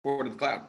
Forward to the cloud.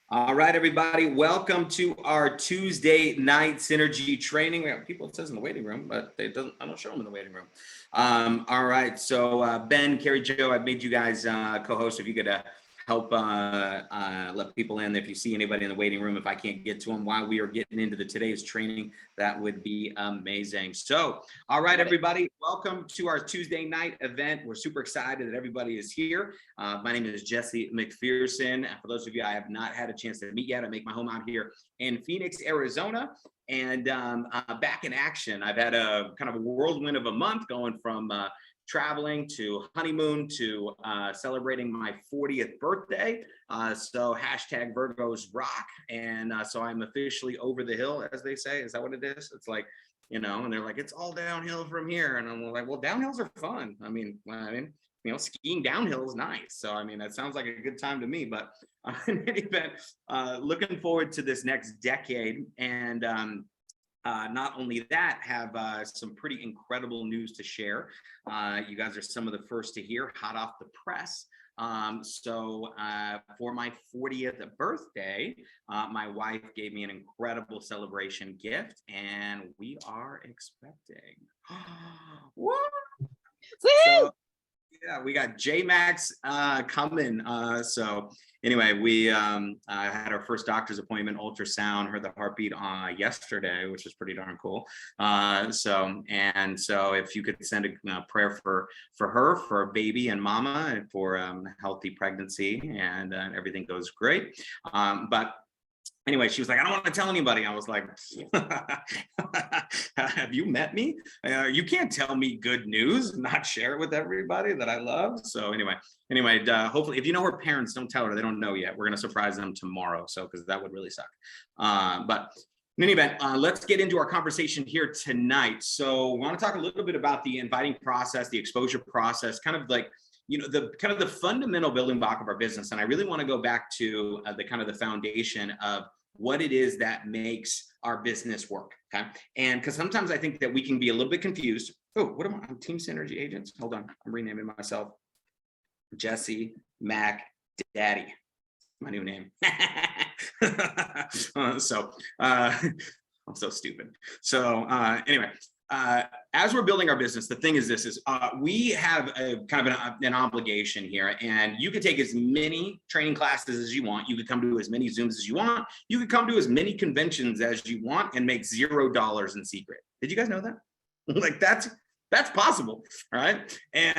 All right, everybody. Welcome to our Tuesday night synergy training. We have people, it says in the waiting room, but I don't show them in the waiting room. All right. So Ben, Carrie, Joe, I've made you guys co-hosts. If you could help let people in. If you see anybody in the waiting room, if I can't get to them while we are getting into today's training, that would be amazing. So, all right, everybody, welcome to our Tuesday night event. We're super excited that everybody is here. My name is Jesse Macpherson. For those of you I have not had a chance to meet yet, I make my home out here in Phoenix, Arizona. And back in action, I've had a kind of a whirlwind of a month going from traveling to honeymoon to celebrating my 40th birthday. So hashtag Virgos rock. And so I'm officially over the hill, as they say. Is that what it is? It's like, you know, and they're like, it's all downhill from here. And I'm like, well, downhills are fun. I mean, you know, skiing downhill is nice. So, I mean, that sounds like a good time to me, but in any event, looking forward to this next decade. And not only that, have some pretty incredible news to share. You guys are some of the first to hear, hot off the press. So for my 40th birthday, my wife gave me an incredible celebration gift, and we are expecting. What? So, yeah, we got J-Max coming. So anyway, we had our first doctor's appointment, ultrasound, heard the heartbeat yesterday, which was pretty darn cool. So if you could send a prayer for her, for a baby and mama, and for healthy pregnancy, and everything goes great. But anyway, she was like, I don't want to tell anybody. I was like, have you met me? You can't tell me good news and not share it with everybody that I love. So anyway, hopefully, if you know her parents, don't tell her. They don't know yet. We're going to surprise them tomorrow. So, because that would really suck. But in any event, let's get into our conversation here tonight. So we want to talk a little bit about the inviting process, the exposure process, kind of like, you know, the fundamental building block of our business. And I really want to go back to the foundation of what it is that makes our business work. Okay. And because sometimes I think that we can be a little bit confused. Oh, what am I? I'm Team Synergy Agents. Hold on. I'm renaming myself Jesse Mac Daddy. My new name. I'm so stupid. So anyway, as we're building our business, the thing is we have a kind of an obligation here, and you can take as many training classes as you want. You could come to as many Zooms as you want. You could come to as many conventions as you want and make $0 in Seacret. Did you guys know that? Like that's possible, all right? And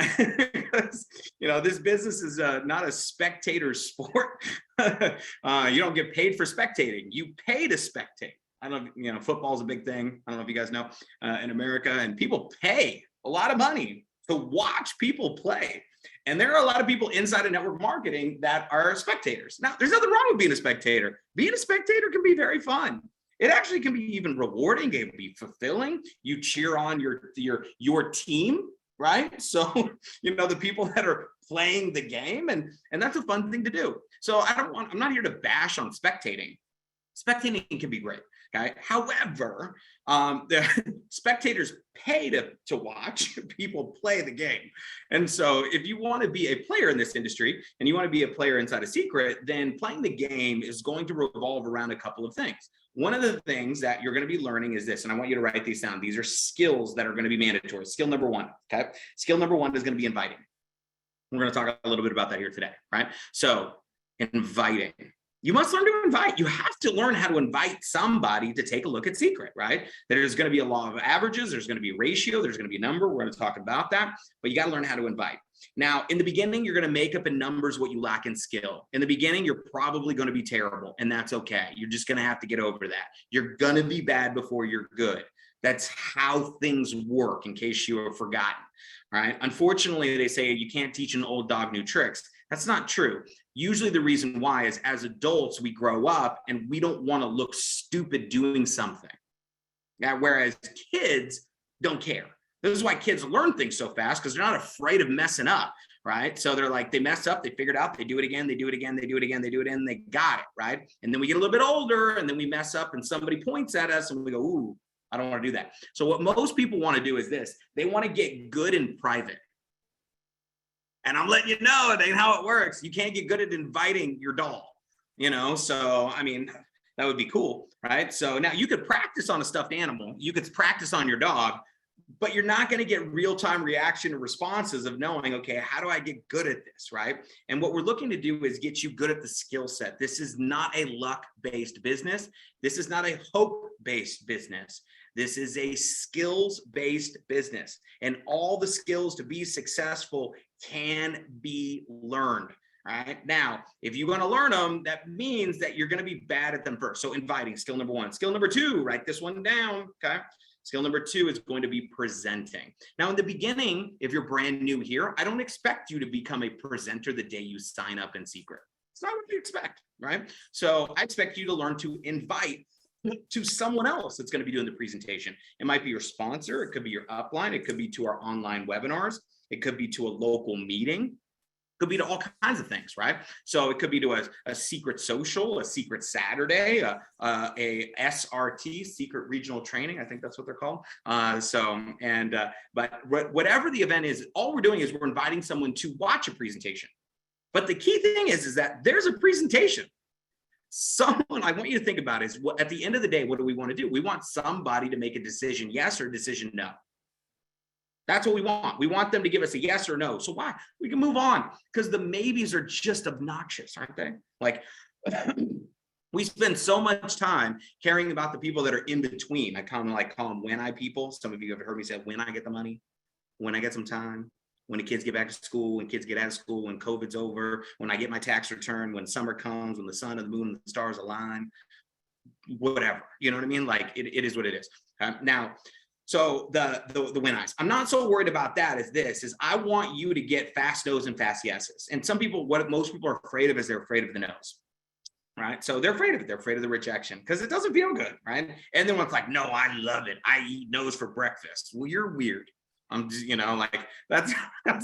you know, this business is not a spectator sport. You don't get paid for spectating. You pay to spectate. I don't know, you know, football's a big thing. I don't know if you guys know, in America, and people pay a lot of money to watch people play. And there are a lot of people inside of network marketing that are spectators. Now, there's nothing wrong with being a spectator. Being a spectator can be very fun. It actually can be even rewarding. It can be fulfilling. You cheer on your team, right? So, you know, the people that are playing the game, and that's a fun thing to do. So I'm not here to bash on spectating. Spectating can be great. Okay. However, the spectators pay to watch people play the game. And so if you want to be a player in this industry and you want to be a player inside of Seacret, then playing the game is going to revolve around a couple of things. One of the things that you're going to be learning is this, and I want you to write these down. These are skills that are going to be mandatory. Skill number one. Okay. Skill number one is going to be inviting. We're going to talk a little bit about that here today. Right. So inviting. You must learn to invite. You have to learn how to invite somebody to take a look at Seacret, right? There's going to be a law of averages. There's going to be ratio. There's going to be a number. We're going to talk about that, but you got to learn how to invite. Now, in the beginning, you're going to make up in numbers what you lack in skill. In the beginning, you're probably going to be terrible, and that's okay. You're just going to have to get over that. You're going to be bad before you're good. That's how things work, in case you have forgotten, right? Unfortunately, they say you can't teach an old dog new tricks. That's not true. Usually the reason why is as adults, we grow up and we don't want to look stupid doing something. Now, whereas kids don't care. This is why kids learn things so fast, because they're not afraid of messing up, right? So they're like, they mess up, they figure it out, they do it again, they do it again, they do it again, they do it again, they got it, right? And then we get a little bit older and then we mess up and somebody points at us and we go, ooh, I don't want to do that. So what most people want to do is this. They want to get good in private. And I'm letting you know that ain't how it works. You can't get good at inviting your doll, So, I mean, that would be cool, right? So now you could practice on a stuffed animal. You could practice on your dog, but you're not going to get real-time reaction and responses of knowing, okay, how do I get good at this, right? And what we're looking to do is get you good at the skill set. This is not a luck-based business. This is not a hope-based business. This is a skills-based business. And all the skills to be successful can be learned. Right now, if you're going to learn them, that means that you're going to be bad at them first. So inviting, skill number one. Skill number two, write this one down. Okay. Skill number two is going to be presenting. Now, in the beginning, if you're brand new here, I don't expect you to become a presenter the day you sign up in Seacret. It's not what you expect, right? So I expect you to learn to invite to someone else that's going to be doing the presentation. It might be your sponsor. It could be your upline. It could be to our online webinars. It could be to a local meeting. Could be to all kinds of things, right? So it could be to a secret social, a secret Saturday, a SRT, secret regional training. I think that's what they're called. But whatever the event is, all we're doing is we're inviting someone to watch a presentation. But the key thing is that there's a presentation. Someone I want you to think about is at the end of the day, what do we want to do? We want somebody to make a decision yes or a decision no. That's what we want. We want them to give us a yes or no. So why? We can move on because the maybes are just obnoxious, aren't they? Like we spend so much time caring about the people that are in between. I kind of like call them when I people. Some of you have heard me say, when I get the money, when I get some time, when the kids get back to school, when kids get out of school, when COVID's over, when I get my tax return, when summer comes, when the sun and the moon and the stars align, whatever. You know what I mean? Like it is what it is. Now, so the win eyes, I'm not so worried about that as this is I want you to get fast no's and fast yeses. And some people, what most people are afraid of is they're afraid of the no's, right? So they're afraid of it. They're afraid of the rejection because it doesn't feel good, right? And then one's like, no, I love it. I eat no's for breakfast. Well, you're weird. I'm just, like that's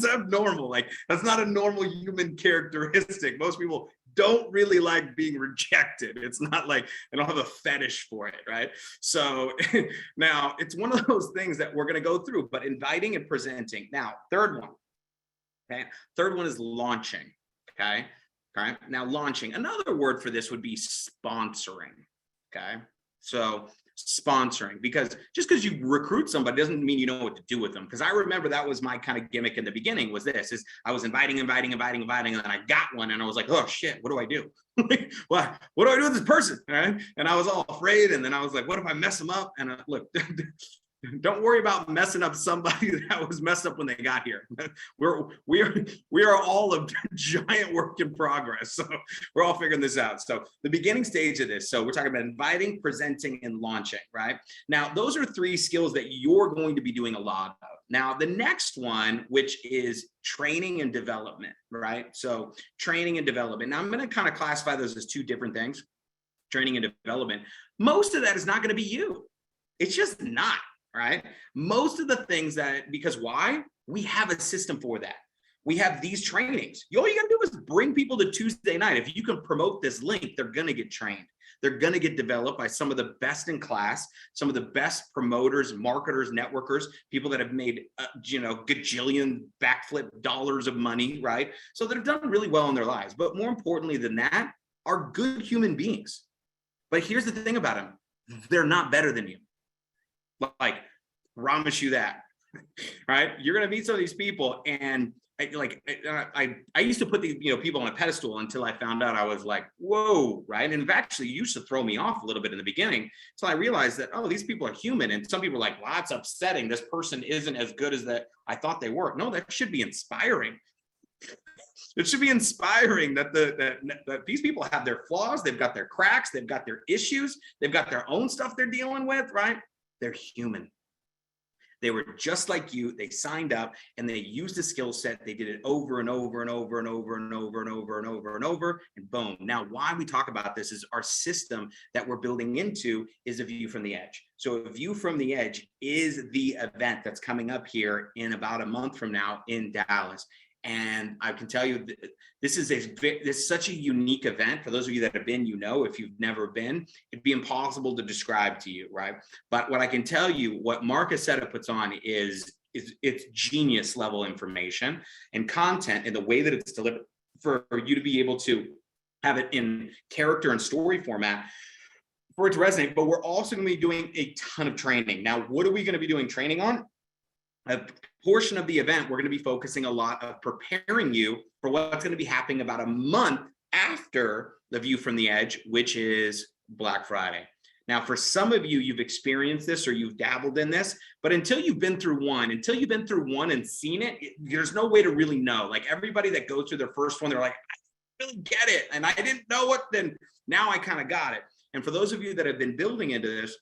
abnormal. Like that's not a normal human characteristic. Most people don't really like being rejected. It's not like they don't have a fetish for it, right? So now it's one of those things that we're going to go through, but inviting and presenting. Now, third one, okay? Third one is launching, okay? All right, now launching. Another word for this would be sponsoring, okay? So sponsoring, because just because you recruit somebody doesn't mean you know what to do with them. Because I remember that was my kind of gimmick in the beginning was I was inviting, and then I got one and I was like, oh shit, what do I do? what do I do with this person? All right. And I was all afraid. And then I was like, what if I mess them up? And look, don't worry about messing up somebody that was messed up when they got here. We are all a giant work in progress. So we're all figuring this out. So the beginning stage of this. So we're talking about inviting, presenting, and launching, right? Now, those are three skills that you're going to be doing a lot of. Now, the next one, which is training and development, right? So training and development. Now I'm going to kind of classify those as two different things, training and development. Most of that is not going to be you. It's just not. Right? Most of the things because why? We have a system for that. We have these trainings. All you got to do is bring people to Tuesday night. If you can promote this link, they're going to get trained. They're going to get developed by some of the best in class, some of the best promoters, marketers, networkers, people that have made, gajillion backflip dollars of money, right? So they've done really well in their lives. But more importantly than that, are good human beings. But here's the thing about them. They're not better than you. Like, promise you that, right? You're going to meet some of these people. And I used to put these, people on a pedestal until I found out I was like, whoa, right? And it actually used to throw me off a little bit in the beginning. So I realized that, these people are human. And some people are like, well, that's upsetting. This person isn't as good as that I thought they were. No, that should be inspiring. It should be inspiring that that these people have their flaws. They've got their cracks. They've got their issues. They've got their own stuff they're dealing with, right? They're human. They were just like you. They signed up and they used a skill set. They did it over and over and over and over and over and over and over and over, and boom. Now, why we talk about this is our system that we're building into is a view from the edge. So a view from the edge is the event that's coming up here in about a month from now in Dallas. And I can tell you, this is such a unique event. For those of you that have been, if you've never been, it'd be impossible to describe to you, right? But what I can tell you, what Marcus Seta puts on is it's genius level information and content, and the way that it's delivered for you to be able to have it in character and story format for it to resonate. But we're also going to be doing a ton of training. Now, what are we going to be doing training on? A portion of the event, we're going to be focusing a lot of preparing you for what's going to be happening about a month after the View from the Edge, which is Black Friday. Now, for some of you, you've experienced this or you've dabbled in this, but until you've been through one and seen it, there's no way to really know. Like everybody that goes through their first one, they're like, I really get it. And I didn't know what, then now I kind of got it. And for those of you that have been building into this,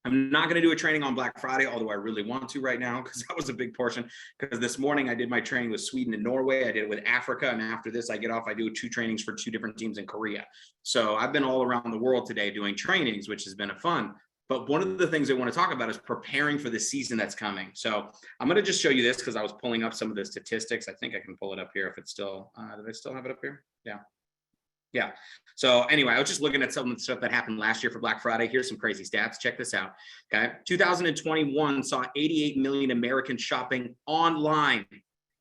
I'm not going to do a training on Black Friday, although I really want to right now, because that was a big portion. Because this morning I did my training with Sweden and Norway. I did it with Africa. And after this, I get off, I do 2 trainings for 2 different teams in Korea. So I've been all around the world today doing trainings, which has been a fun. But one of the things I want to talk about is preparing for the season that's coming. So I'm going to just show you this because I was pulling up some of the statistics. I think I can pull it up here if it's still, did I still have it up here? Yeah. So anyway, I was just looking at some of the stuff that happened last year for Black Friday. Here's some crazy stats. Check this out. Okay. 2021 saw 88 million Americans shopping online.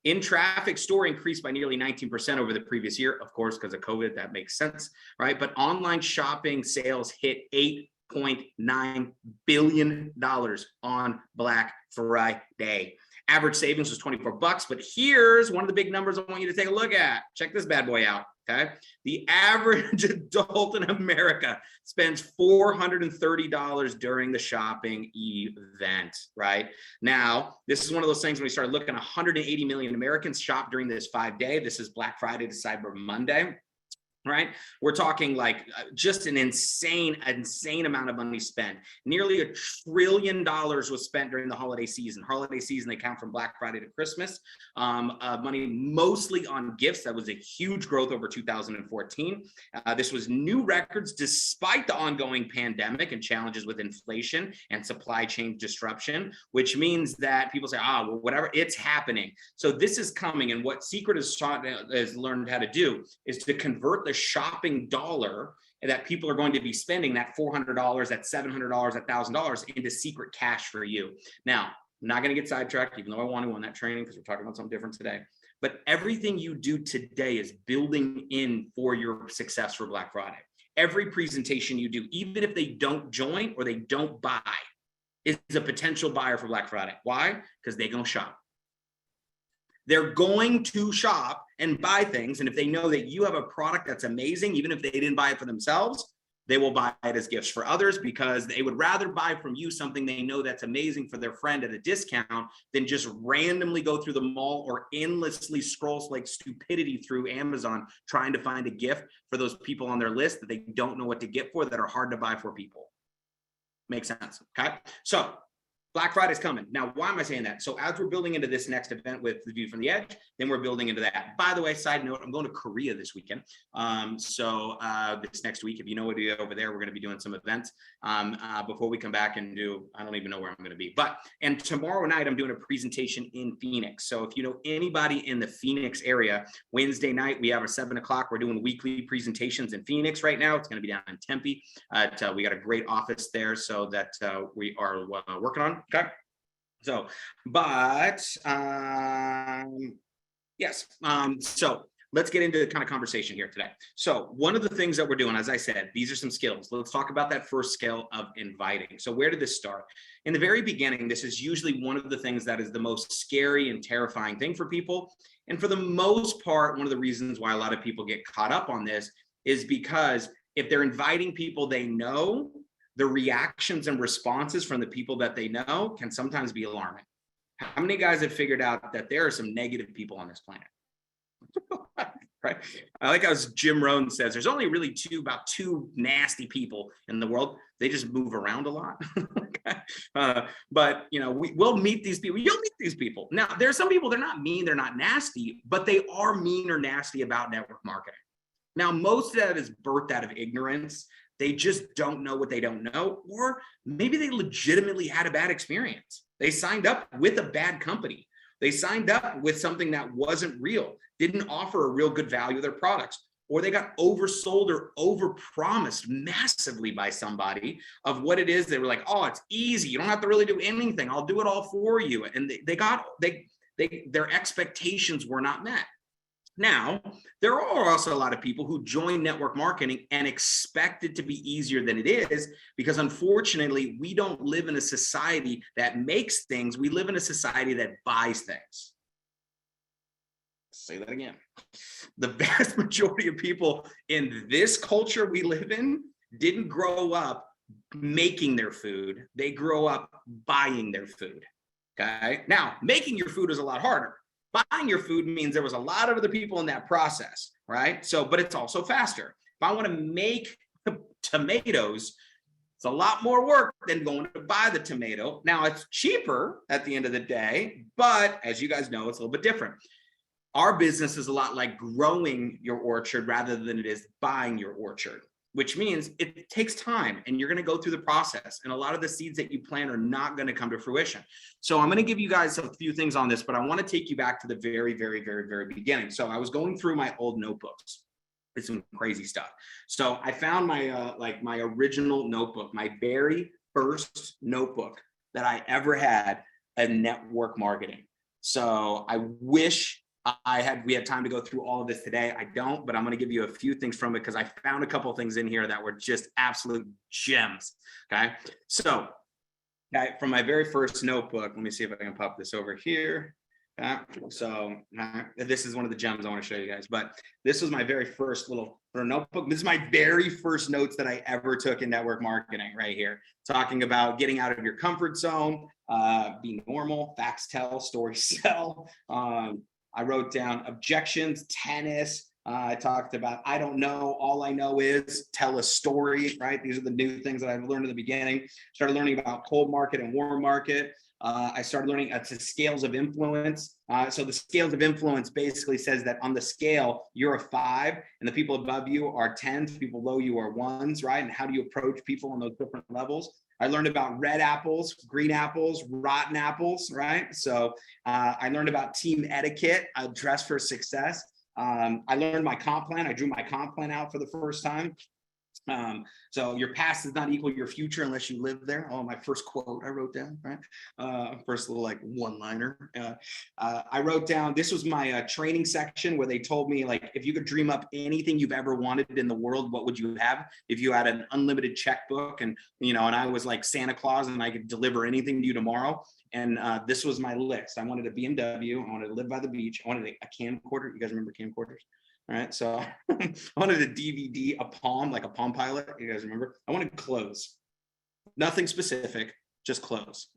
In traffic store increased by nearly 19% over the previous year. Of course, because of COVID, that makes sense, right? But online shopping sales hit $8.9 billion on Black Friday. Average savings was $24, but here's one of the big numbers I want you to take a look at. Check this bad boy out. Okay. The average adult in America spends $430 during the shopping event, right? Now, this is one of those things when we started looking, 180 million Americans shop during this 5-day. This is Black Friday to Cyber Monday. Right? We're talking like just an insane amount of money spent. Nearly $1 trillion was spent during the holiday season. Holiday season, they count from Black Friday to Christmas. Money mostly on gifts. That was a huge growth over 2014. This was new records despite the ongoing pandemic and challenges with inflation and supply chain disruption, which means that people say, well, whatever, it's happening. So this is coming. And what Seacret has learned how to do is to convert the shopping dollar that people are going to be spending, that $400, that $700, $1,000 into Seacret cash for you. Now, I'm not going to get sidetracked, even though I want to on that training because we're talking about something different today. But everything you do today is building in for your success for Black Friday. Every presentation you do, even if they don't join or they don't buy, is a potential buyer for Black Friday. Why? Because they're going to shop. They're going to shop and buy things. And if they know that you have a product that's amazing, even if they didn't buy it for themselves, they will buy it as gifts for others because they would rather buy from you something they know that's amazing for their friend at a discount than just randomly go through the mall or endlessly scroll like stupidity through Amazon trying to find a gift for those people on their list that they don't know what to get for, that are hard to buy for people. Makes sense. Okay. So Black Friday's coming. Now, why am I saying that? So as we're building into this next event with the View from the Edge, then we're building into that. By the way, side note, I'm going to Korea this weekend. This next week, if you know what to do over there, we're going to be doing some events before we come back and do, I don't even know where I'm going to be. And tomorrow night, I'm doing a presentation in Phoenix. So if you know anybody in the Phoenix area, Wednesday night, we have a 7 o'clock. We're doing weekly presentations in Phoenix right now. It's going to be down in Tempe. We got a great office there so that we are working on. Okay. So, yes. So let's get into the kind of conversation here today. So one of the things that we're doing, as I said, these are some skills. Let's talk about that first skill of inviting. So where did this start? In the very beginning, this is usually one of the things that is the most scary and terrifying thing for people. And for the most part, one of the reasons why a lot of people get caught up on this is because if they're inviting people they know, the reactions and responses from the people that they know can sometimes be alarming. How many guys have figured out that there are some negative people on this planet? Right? I like how Jim Rohn says, there's only really about two nasty people in the world. They just move around a lot. But we'll meet these people. You'll meet these people. Now, there are some people, they're not mean, they're not nasty, but they are mean or nasty about network marketing. Now, most of that is birthed out of ignorance. They just don't know what they don't know, or maybe they legitimately had a bad experience. They signed up with a bad company. They signed up with something that wasn't real, didn't offer a real good value of their products. or they got oversold or overpromised massively by somebody of what it is. They were like, oh, it's easy. You don't have to really do anything. I'll do it all for you. And their expectations were not met. Now, there are also a lot of people who join network marketing and expect it to be easier than it is, because unfortunately, we don't live in a society that makes things. We live in a society that buys things. Say that again. The vast majority of people in this culture we live in didn't grow up making their food. They grow up buying their food. Okay. Now, making your food is a lot harder. Buying your food means there was a lot of other people in that process, right? So, but it's also faster. If I want to make tomatoes, it's a lot more work than going to buy the tomato. Now, it's cheaper at the end of the day, but as you guys know, it's a little bit different. Our business is a lot like growing your orchard rather than it is buying your orchard, which means it takes time and you're going to go through the process. And a lot of the seeds that you plant are not going to come to fruition. So I'm going to give you guys a few things on this, but I want to take you back to the very, very, very, very beginning. So I was going through my old notebooks. It's some crazy stuff. So I found my my original notebook, my very first notebook that I ever had in network marketing. So I wish we had time to go through all of this today. I don't, but I'm going to give you a few things from it because I found a couple of things in here that were just absolute gems. Okay. So from my very first notebook, let me see if I can pop this over here. So this is one of the gems I want to show you guys, but this was my very first little notebook. This is my very first notes that I ever took in network marketing right here, talking about getting out of your comfort zone, be normal, facts tell, stories sell. I wrote down objections, tennis. I talked about, I don't know, all I know is tell a story, right? These are the new things that I've learned in the beginning. Started learning about cold market and warm market. I started learning the scales of influence. So the scales of influence basically says that on the scale, you're a 5 and the people above you are 10s, people below you are 1s, right? And how do you approach people on those different levels? I learned about red apples, green apples, rotten apples, right? So I learned about team etiquette, dress for success. I learned my comp plan. I drew my comp plan out for the first time. So your past does not equal your future unless you live there. Oh, my first quote I wrote down, right? First little like one-liner. I wrote down, this was my training section where they told me, like, if you could dream up anything you've ever wanted in the world, what would you have? If you had an unlimited checkbook and, and I was like Santa Claus and I could deliver anything to you tomorrow. And this was my list. I wanted a BMW. I wanted to live by the beach. I wanted a camcorder. You guys remember camcorders? All right, so I wanted a DVD, a Palm, like a Palm Pilot. You guys remember? I wanted clothes, nothing specific, just clothes.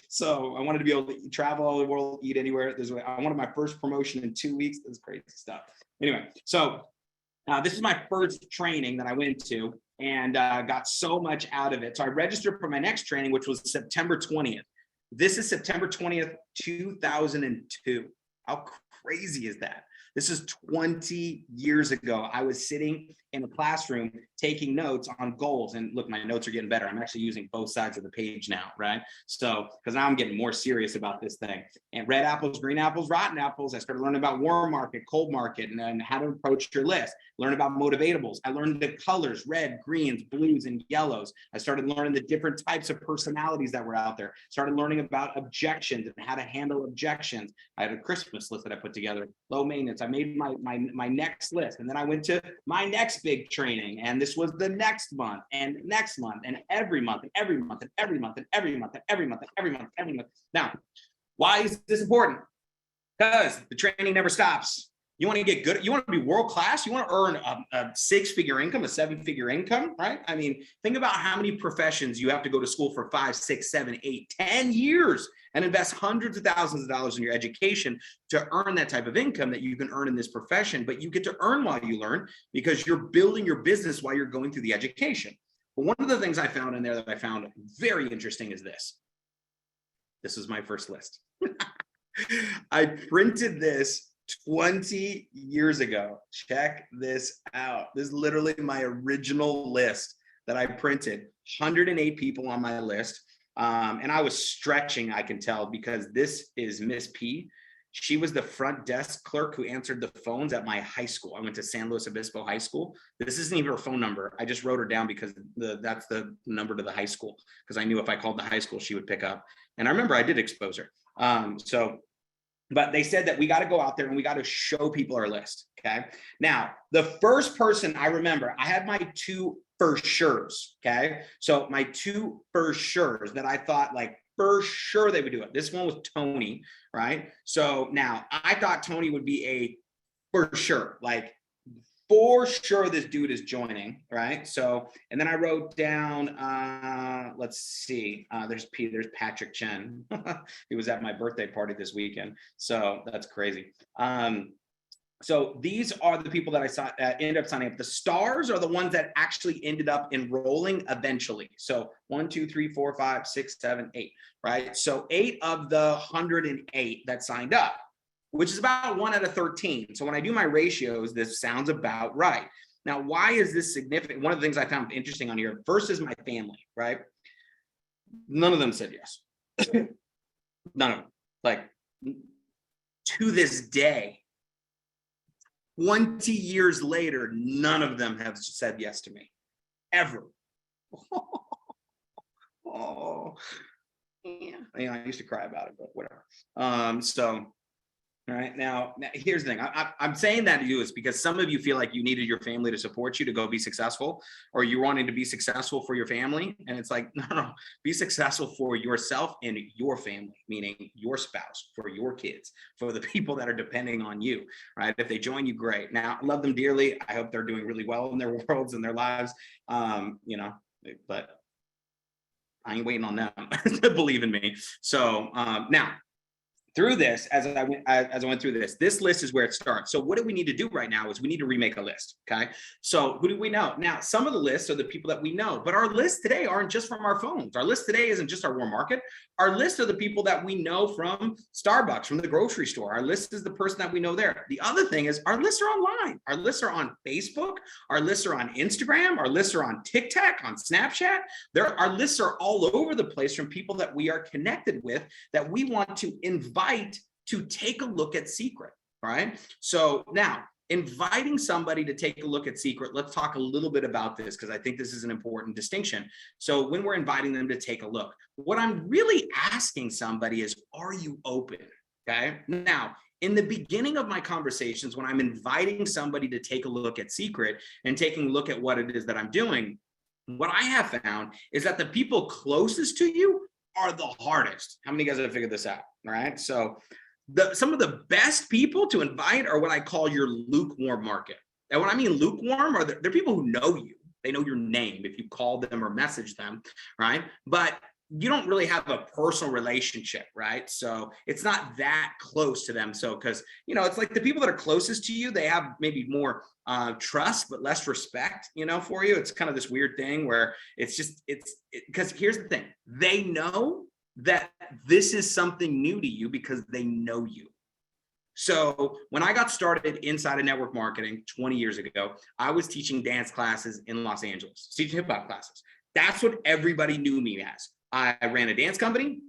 So I wanted to be able to travel all the world, eat anywhere. I wanted my first promotion in 2 weeks. This is crazy stuff. Anyway, so this is my first training that I went to and got so much out of it. So I registered for my next training, which was September 20th. This is September 20th, 2002. How crazy is that? This is 20 years ago. I was sitting in a classroom taking notes on goals. And look, my notes are getting better. I'm actually using both sides of the page now, right? So, because now I'm getting more serious about this thing. And red apples, green apples, rotten apples. I started learning about warm market, cold market, and then how to approach your list. Learn about motivatables. I learned the colors, red, greens, blues, and yellows. I started learning the different types of personalities that were out there. Started learning about objections and how to handle objections. I had a Christmas list that I put together, low maintenance. I made my next list. And then I went to my next big training. And this was the next month and next month and every month and every month and every month and every month and every month and every month and every month. Now, why is this important? Because the training never stops. You want to get good. You want to be world class. You want to earn a 6-figure income, a 7-figure income, right? I mean, think about how many professions you have to go to school for 5, 6, 7, 8, 10 years and invest hundreds of thousands of dollars in your education to earn that type of income that you can earn in this profession. But you get to earn while you learn because you're building your business while you're going through the education. But one of the things I found in there that I found very interesting is this. This was my first list. I printed this 20 years ago. Check this out. This is literally my original list that I printed. 108 people on my list. And I was stretching, I can tell, because this is Miss P. She was the front desk clerk who answered the phones at my high school. I went to San Luis Obispo High School. This isn't even her phone number. I just wrote her down because that's the number to the high school, because I knew if I called the high school, she would pick up. And I remember I did expose her. But they said that we got to go out there and we got to show people our list. Okay. Now, the first person I remember, I had my two for sure's. Okay. So my two for sure's that I thought like for sure they would do it. This one was Tony, right? So now I thought Tony would be a for sure, like for sure this dude is joining, right? So, and then I wrote down, let's see, there's Patrick Chen. He was at my birthday party this weekend. So that's crazy. So these are the people that I saw ended up signing up. The stars are the ones that actually ended up enrolling eventually. So 1, 2, 3, 4, 5, 6, 7, 8, right? So 8 of the 108 that signed up, which is about 1 out of 13. So when I do my ratios, this sounds about right. Now, why is this significant? One of the things I found interesting on here, first is my family, right? None of them said yes. None of them. Like, to this day, 20 years later, none of them have said yes to me, ever. Oh, yeah. I used to cry about it, but whatever. All right. Now, here's the thing. I'm saying that to you is because some of you feel like you needed your family to support you to go be successful, or you're wanting to be successful for your family. And it's like, no, be successful for yourself and your family, meaning your spouse, for your kids, for the people that are depending on you, right? If they join you, great. Now, I love them dearly. I hope they're doing really well in their worlds and their lives, but I ain't waiting on them to believe in me. So now, through this, as I went through this list is where it starts. So what do we need to do right now is we need to remake a list, okay? So who do we know? Now, some of the lists are the people that we know, but our lists today aren't just from our phones. Our list today isn't just our warm market. Our list are the people that we know from Starbucks, from the grocery store. Our list is the person that we know there. The other thing is our lists are online. Our lists are on Facebook. Our lists are on Instagram. Our lists are on TikTok, on Snapchat. Our lists are all over the place from people that we are connected with that we want to invite to take a look at Seacret, all right? So now, inviting somebody to take a look at Seacret, let's talk a little bit about this because I think this is an important distinction. So when we're inviting them to take a look, what I'm really asking somebody is, are you open, okay? Now, in the beginning of my conversations, when I'm inviting somebody to take a look at Seacret and taking a look at what it is that I'm doing, what I have found is that the people closest to you are the hardest. How many of you guys have figured this out? All right. So some of the best people to invite are what I call your lukewarm market. And when I mean lukewarm, they're people who know you. They know your name if you call them or message them, right? But you don't really have a personal relationship, right? So it's not that close to them. So, because, it's like the people that are closest to you, they have maybe more trust, but less respect, for you. It's kind of this weird thing where because here's the thing. They know that this is something new to you because they know you. So when I got started inside of network marketing 20 years ago, I was teaching dance classes in Los Angeles, teaching hip hop classes. That's what everybody knew me as. I ran a dance company,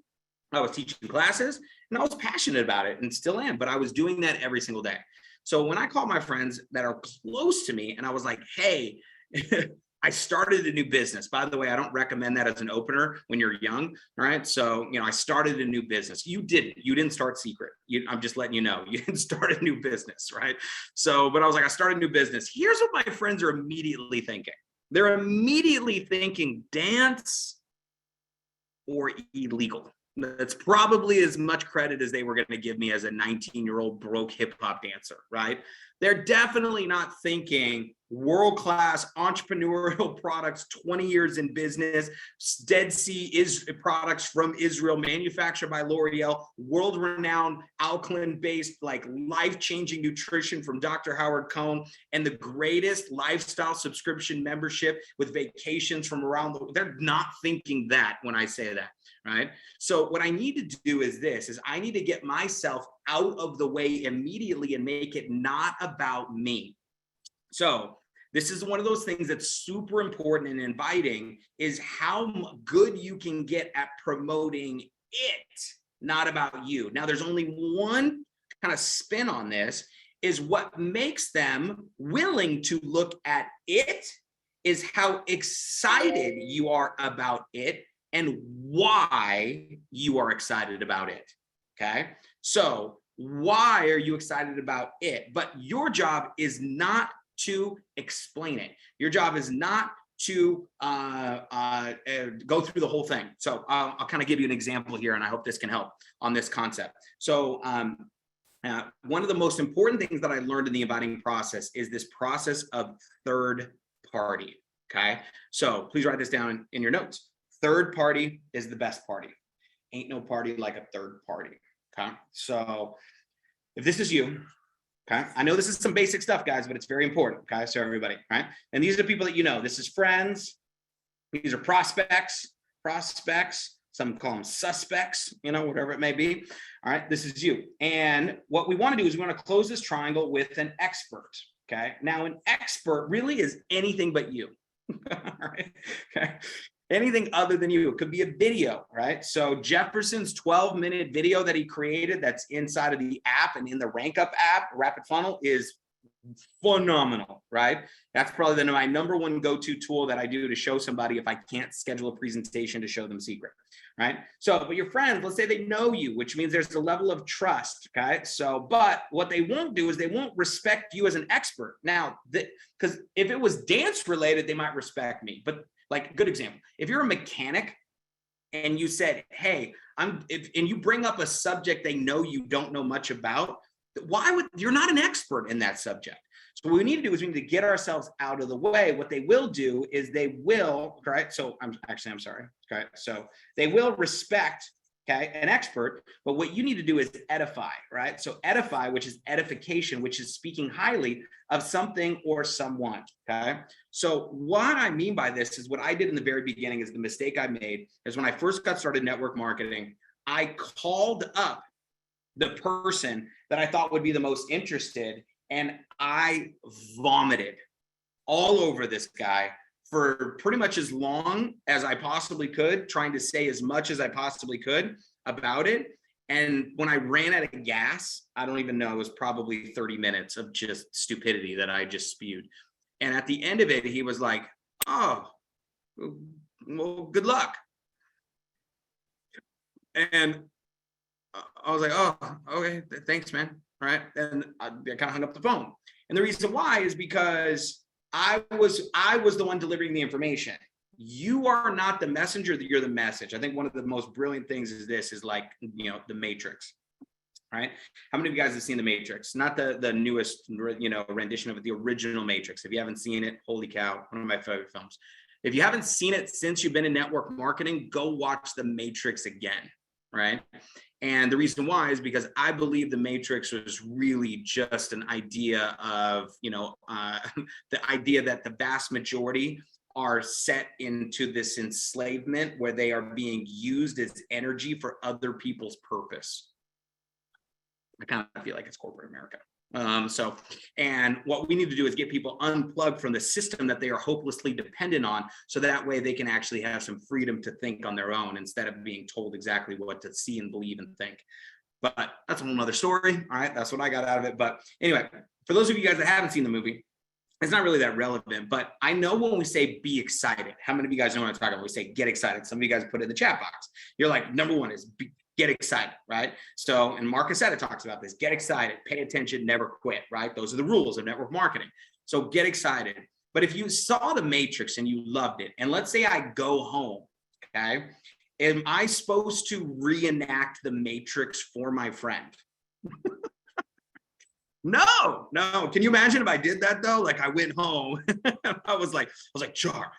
I was teaching classes, and I was passionate about it and still am, but I was doing that every single day. So when I called my friends that are close to me and I was like, hey, I started a new business. By the way, I don't recommend that as an opener when you're young, all right? So, I started a new business. You didn't start Seacret. I'm just letting you know, you didn't start a new business, right? So, but I was like, I started a new business. Here's what my friends are immediately thinking. They're immediately thinking dance or illegal. That's probably as much credit as they were going to give me as a 19-year-old broke hip hop dancer, right? They're definitely not thinking world-class entrepreneurial products, 20 years in business, Dead Sea is products from Israel, manufactured by L'Oreal, world-renowned alkaline-based, like life-changing nutrition from Dr. Howard Cohn, and the greatest lifestyle subscription membership with vacations from around the world. They're not thinking that when I say that, right? So what I need to do is I need to get myself out of the way immediately and make it not about me. So this is one of those things that's super important in inviting is how good you can get at promoting it, not about you. Now, there's only one kind of spin on this is what makes them willing to look at it is how excited you are about it and why you are excited about it. Okay. So why are you excited about it? But your job is not to explain it. Your job is not to go through the whole thing. So I'll kind of give you an example here, and I hope this can help on this concept. So one of the most important things that I learned in the inviting process is this process of third party. Okay. So please write this down in your notes. Third party is the best party. Ain't no party like a third party. Okay. So if this is you, okay, I know this is some basic stuff, guys, but it's very important. Okay. So everybody, right? And these are the people that you know. This is friends. These are prospects. Some call them suspects, whatever it may be. All right. This is you. And what we want to do is we want to close this triangle with an expert. Okay. Now, an expert really is anything but you. All right. Okay. Anything other than you. It could be a video, right? So Jefferson's 12-minute video that he created that's inside of the app and in the Rank Up app, Rapid Funnel, is phenomenal, right? That's probably my number one go-to tool that I do to show somebody if I can't schedule a presentation to show them Seacret, right? So, but your friends, let's say they know you, which means there's a level of trust, okay? So, but what they won't do is they won't respect you as an expert. Now, because if it was dance related, they might respect me, but like, good example, if you're a mechanic and you said, hey, and you bring up a subject they know you don't know much about, you're not an expert in that subject. So what we need to do is we need to get ourselves out of the way. What they will do is they will, right? So I'm sorry. Okay. So they will respect, okay, an expert, but what you need to do is edify, right? So edify, which is edification, which is speaking highly of something or someone, okay? So what I mean by this is what I did in the very beginning is the mistake I made is when I first got started network marketing, I called up the person that I thought would be the most interested, and I vomited all over this guy for pretty much as long as I possibly could, trying to say as much as I possibly could about it. And when I ran out of gas, I don't even know, it was probably 30 minutes of just stupidity that I just spewed. And at the end of it, he was like, oh, well, good luck. And I was like, oh, okay, thanks, man. Right. And I kind of hung up the phone. And the reason why is because I was the one delivering the information. You are not the messenger, that you're the message. I think one of the most brilliant things is like, the Matrix, right? How many of you guys have seen the Matrix? Not the newest, rendition of it, the original Matrix. If you haven't seen it, holy cow, one of my favorite films. If you haven't seen it since you've been in network marketing, go watch the Matrix again, right? And the reason why is because I believe the Matrix was really just an idea of, the idea that the vast majority are set into this enslavement where they are being used as energy for other people's purpose. I kind of feel like it's corporate America. And what we need to do is get people unplugged from the system that they are hopelessly dependent on, so that way they can actually have some freedom to think on their own instead of being told exactly what to see and believe and think. But that's a whole nother story. All right. That's what I got out of it. But anyway, for those of you guys that haven't seen the movie, it's not really that relevant, but I know when we say be excited, how many of you guys know what I'm talking about? We say get excited. Some of you guys put it in the chat box. You're like, number one is get excited, right? So, and Mark Cassetta talks about this, get excited, pay attention, never quit, right? Those are the rules of network marketing. So get excited. But if you saw the Matrix and you loved it, and let's say I go home, okay, am I supposed to reenact the Matrix for my friend? No. Can you imagine if I did that though? Like I went home, I was like, Char,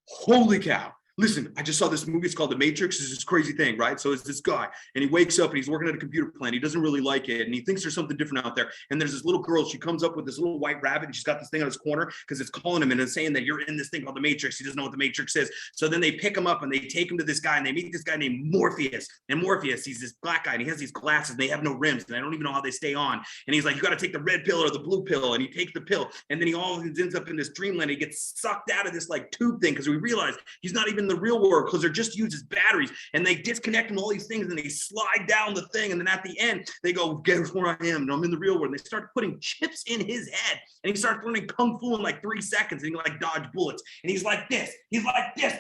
holy cow. Listen, I just saw this movie. It's called The Matrix. It's this crazy thing, right? So it's this guy, and he wakes up and he's working at a computer plant. He doesn't really like it, and he thinks there's something different out there. And there's this little girl. She comes up with this little white rabbit, and she's got this thing on his corner because it's calling him and it's saying that you're in this thing called The Matrix. He doesn't know what The Matrix is. So then they pick him up and they take him to this guy, and they meet this guy named Morpheus. And Morpheus, he's this black guy, and he has these glasses, and they have no rims, and I don't even know how they stay on. And he's like, you got to take the red pill or the blue pill, and he takes the pill, and then he always ends up in this dreamland. He gets sucked out of this like tube thing because we realize he's not even in the real world because they're just used as batteries, and they disconnect them all these things, and they slide down the thing, and then at the end they go, guess where I am, and I'm in the real world. And they start putting chips in his head, and he starts learning kung fu in like 3 seconds, and he like dodge bullets, and he's like this,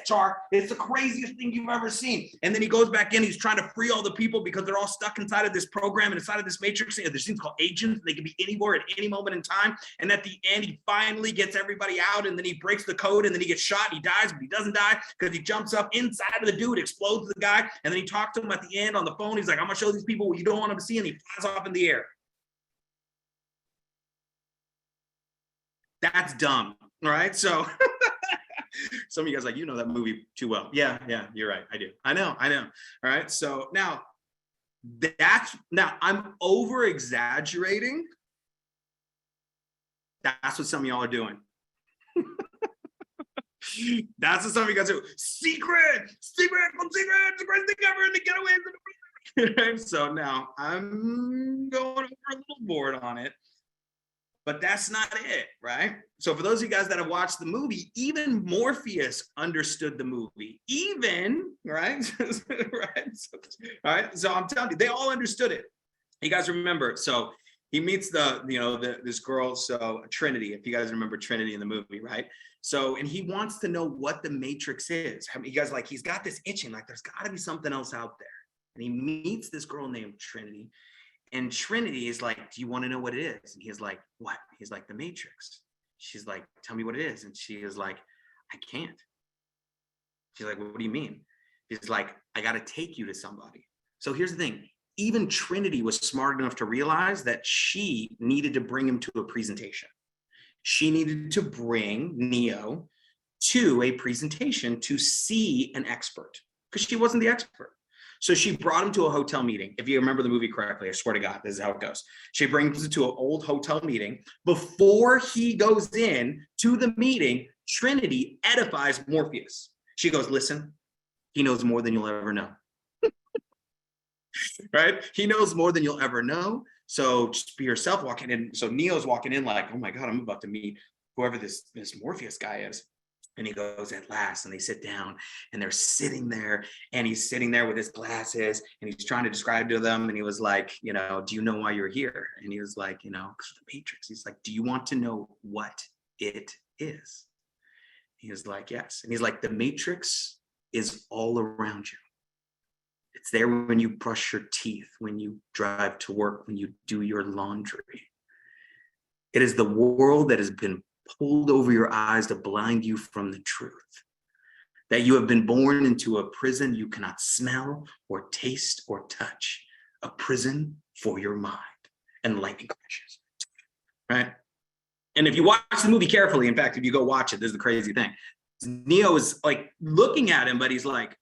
Char, it's the craziest thing you've ever seen. And then he goes back in, he's trying to free all the people because they're all stuck inside of this program and inside of this matrix. There's things called agents. They can be anywhere at any moment in time. And at the end, he finally gets everybody out, and then he breaks the code, and then he gets shot. He dies, but he doesn't die because he jumps up inside of the dude, explodes the guy, and then he talks to him at the end on the phone. He's like, I'm gonna show these people what you don't want them to see, and he flies off in the air. That's dumb, all right? So some of you guys are like, you know that movie too well. Yeah, you're right. I do. I know. All right. So now I'm over exaggerating. That's what some of y'all are doing. That's what some of you guys do. Secret, the greatest thing ever in the getaway. So now I'm going over a little board on it. But that's not it, right? So for those of you guys that have watched the movie, even Morpheus understood the movie. Right? So I'm telling you, they all understood it. You guys remember, so he meets this girl, so Trinity, if you guys remember Trinity in the movie, right? So, and he wants to know what the Matrix is. I mean, you guys, like, he's got this itching, like there's gotta be something else out there. And he meets this girl named Trinity. And Trinity is like, do you want to know what it is? And he's like, what? He's like, the Matrix. She's like, tell me what it is. And she is like, I can't. She's like, what do you mean? He's like, I got to take you to somebody. So here's the thing. Even Trinity was smart enough to realize that she needed to bring him to a presentation. She needed to bring Neo to a presentation to see an expert because she wasn't the expert. So she brought him to a hotel meeting. If you remember the movie correctly, I swear to God, this is how it goes. She brings him to an old hotel meeting. Before he goes in to the meeting, Trinity edifies Morpheus. She goes, listen, he knows more than you'll ever know. Right? He knows more than you'll ever know. So just be yourself walking in. So Neo's walking in like, oh my God, I'm about to meet whoever this Morpheus guy is. And he goes at last, and they sit down, and they're sitting there, and he's sitting there with his glasses, and he's trying to describe to them. And he was like, do you know why you're here? And he was like, because of the Matrix. He's like, do you want to know what it is? He was like, yes. And he's like, the Matrix is all around you. It's there when you brush your teeth, when you drive to work, when you do your laundry. It is the world that has been pulled over your eyes to blind you from the truth. That you have been born into a prison you cannot smell or taste or touch. A prison for your mind. And lightning crashes. Right? And if you watch the movie carefully, in fact, if you go watch it, this is the crazy thing. Neo is like looking at him, but he's like,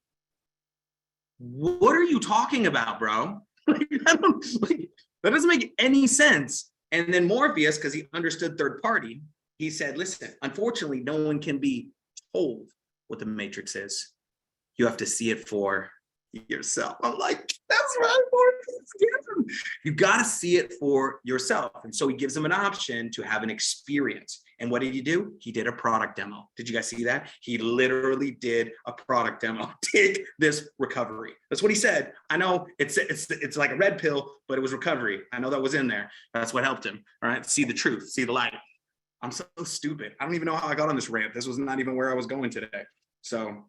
what are you talking about, bro? That doesn't make any sense. And then Morpheus, because he understood third party, he said, listen, unfortunately, no one can be told what the Matrix is. You have to see it for yourself. I'm like, that's right, Morpheus. You got to see it for yourself. And so he gives him an option to have an experience. And what did he do? He did a product demo. Did you guys see that? He literally did a product demo. Take this recovery. That's what he said. I know it's like a red pill, but it was recovery. I know that was in there. That's what helped him. All right. See the truth, see the light. I'm so stupid. I don't even know how I got on this rant. This was not even where I was going today. So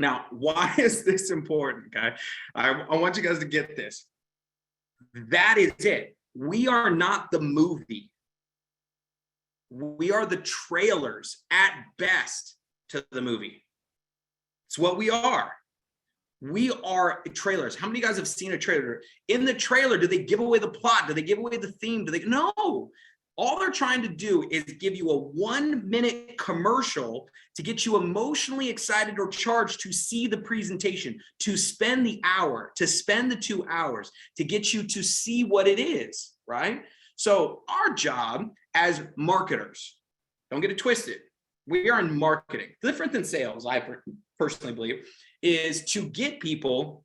now, why is this important, okay? I want you guys to get this. That is it. We are not the movie. We are the trailers at best to the movie. It's what we are. We are trailers. How many of you guys have seen a trailer? In the trailer, do they give away the plot? Do they give away the theme? No. All they're trying to do is give you a 1-minute commercial to get you emotionally excited or charged to see the presentation, to spend the hour, to spend the 2 hours, to get you to see what it is, right? So our job as marketers, don't get it twisted, we are in marketing, different than sales, I personally believe, is to get people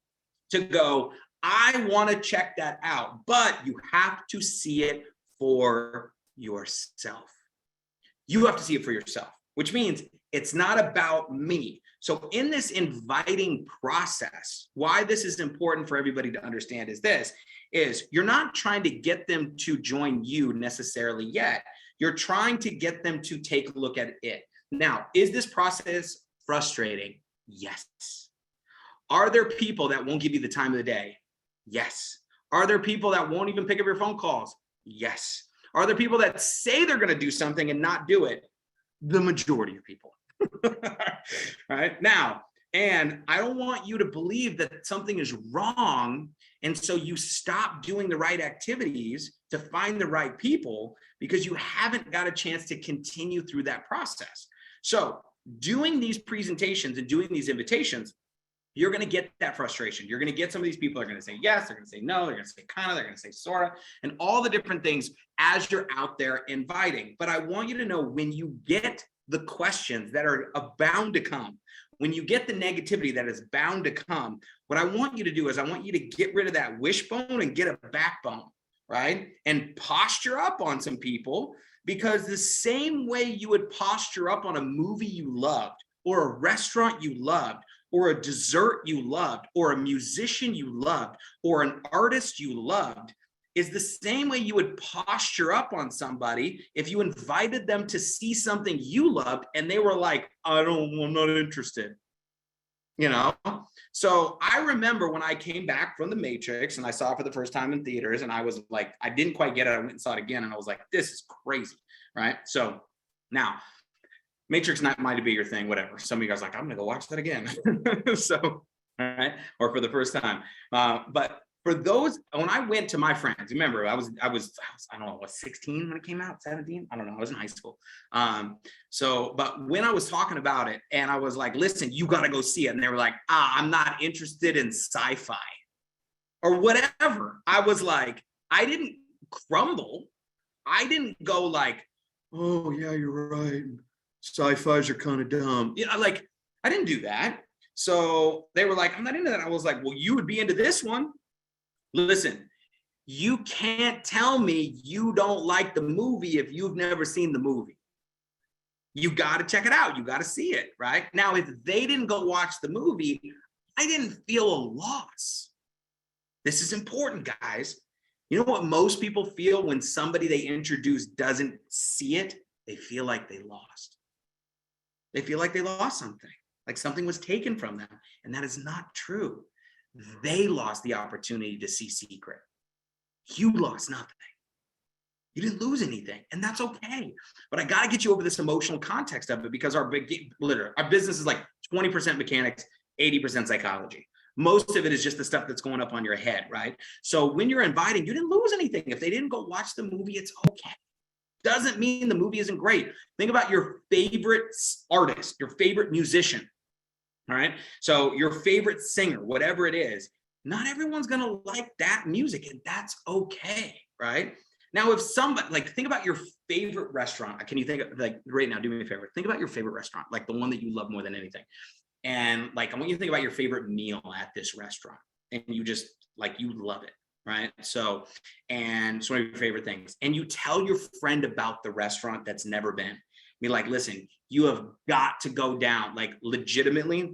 to go, I want to check that out, but you have to see it for yourself. You have to see it for yourself. which means it's not about me. So in this inviting process, why this is important for everybody to understand is you're not trying to get them to join you necessarily yet. You're trying to get them to take a look at it. Now, is this process frustrating? Yes. Are there people that won't give you the time of the day? Yes. Are there people that won't even pick up your phone calls? Yes. Are there people that say they're going to do something and not do it? The majority of people. Right now, and I don't want you to believe that something is wrong, and so you stop doing the right activities to find the right people because you haven't got a chance to continue through that process. So doing these presentations and doing these invitations, you're going to get that frustration. You're going to get some of these people are going to say yes, they're going to say no, they're going to say kind of, they're going to say sort of, and all the different things as you're out there inviting. But I want you to know, when you get the questions that are bound to come, when you get the negativity that is bound to come, what I want you to do is I want you to get rid of that wishbone and get a backbone, right? And posture up on some people, because the same way you would posture up on a movie you loved, or a restaurant you loved, or a dessert you loved, or a musician you loved, or an artist you loved, is the same way you would posture up on somebody if you invited them to see something you loved and they were like, I'm not interested. You know? So I remember when I came back from The Matrix and I saw it for the first time in theaters, and I was like, I didn't quite get it. I went and saw it again and I was like, this is crazy, right? So now, Matrix might be your thing, whatever. Some of you guys are like, I'm gonna go watch that again. So, all right, or for the first time. But for those, when I went to my friends, remember, I was I don't know, what, 16 when it came out, 17? I don't know, I was in high school. But when I was talking about it and I was like, listen, you gotta go see it. And they were like, I'm not interested in sci-fi or whatever. I was like, I didn't crumble. I didn't go like, oh yeah, you're right. Sci-fis are kind of dumb. You know, like, I didn't do that. So they were like, I'm not into that. I was like, well, you would be into this one. Listen, you can't tell me you don't like the movie if you've never seen the movie. You got to check it out. You got to see it, right? Now, if they didn't go watch the movie, I didn't feel a loss. This is important, guys. You know what most people feel when somebody they introduce doesn't see it? They feel like they lost. They feel like they lost something, like something was taken from them. And that is not true. They lost the opportunity to see Seacret. You lost nothing. You didn't lose anything, and that's okay. But I got to get you over this emotional context of it, because our business is like 20% mechanics, 80% psychology. Most of it is just the stuff that's going up on your head, right? So when you're inviting, you didn't lose anything. If they didn't go watch the movie, it's okay. Doesn't mean the movie isn't great. Think about your favorite artist, your favorite musician, all right? So your favorite singer, whatever it is, not everyone's gonna like that music, and that's okay, right? Now, if somebody, like, think about your favorite restaurant. Can you think of, like, right now, do me a favor, think about your favorite restaurant, like the one that you love more than anything. And like, I want you to think about your favorite meal at this restaurant, and you just, like, you love it. Right. So, and it's one of your favorite things. And you tell your friend about the restaurant that's never been. Be like, listen, you have got to go down. Like, legitimately,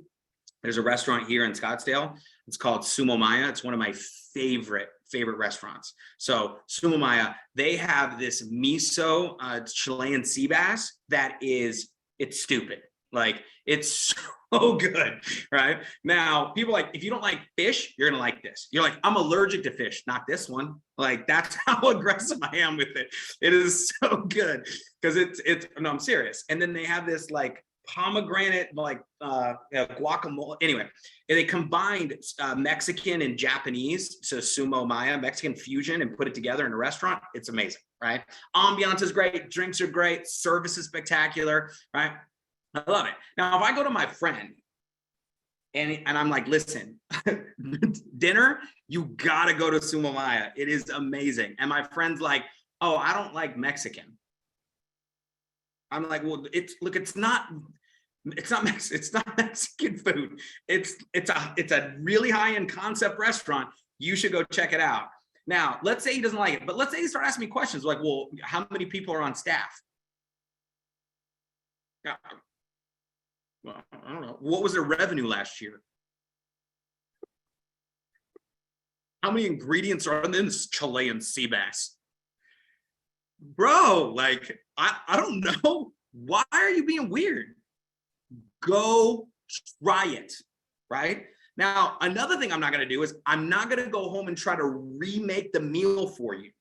there's a restaurant here in Scottsdale. It's called Sumo Maya. It's one of my favorite restaurants. So Sumo Maya, they have this miso Chilean sea bass that is, it's stupid. Like, it's so good, right? Now, people like, if you don't like fish, you're gonna like this. You're like, I'm allergic to fish, not this one. Like, that's how aggressive I am with it. It is so good, because it's no, I'm serious. And then they have this like pomegranate, like guacamole. Anyway, and they combined Mexican and Japanese, so Sumo Maya, Mexican fusion, and put it together in a restaurant. It's amazing, right? Ambiance is great, drinks are great, service is spectacular, right? I love it. Now, if I go to my friend and I'm like, listen, dinner, you gotta go to Sumo Maya. It is amazing. And my friend's like, oh, I don't like Mexican. I'm like, well, it's not Mexican food. It's a really high-end concept restaurant. You should go check it out. Now, let's say he doesn't like it, but let's say he starts asking me questions like, well, how many people are on staff? Well, I don't know. What was their revenue last year? How many ingredients are in this Chilean sea bass? Bro, like, I don't know. Why are you being weird? Go try it, right? Now, another thing I'm not going to do is I'm not going to go home and try to remake the meal for you.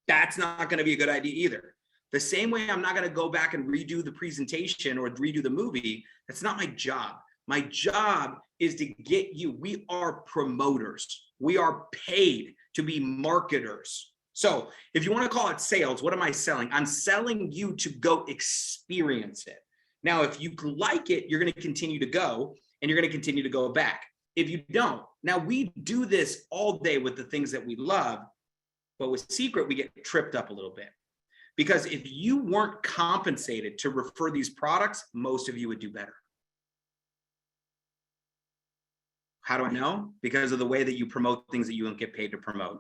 That's not going to be a good idea either. The same way I'm not going to go back and redo the presentation or redo the movie. That's not my job. My job is to get you. We are promoters. We are paid to be marketers. So if you want to call it sales, what am I selling? I'm selling you to go experience it. Now, if you like it, you're going to continue to go and you're going to continue to go back. If you don't, now we do this all day with the things that we love, but with Seacret, we get tripped up a little bit. Because if you weren't compensated to refer these products, most of you would do better. How do I know? Because of the way that you promote things that you don't get paid to promote.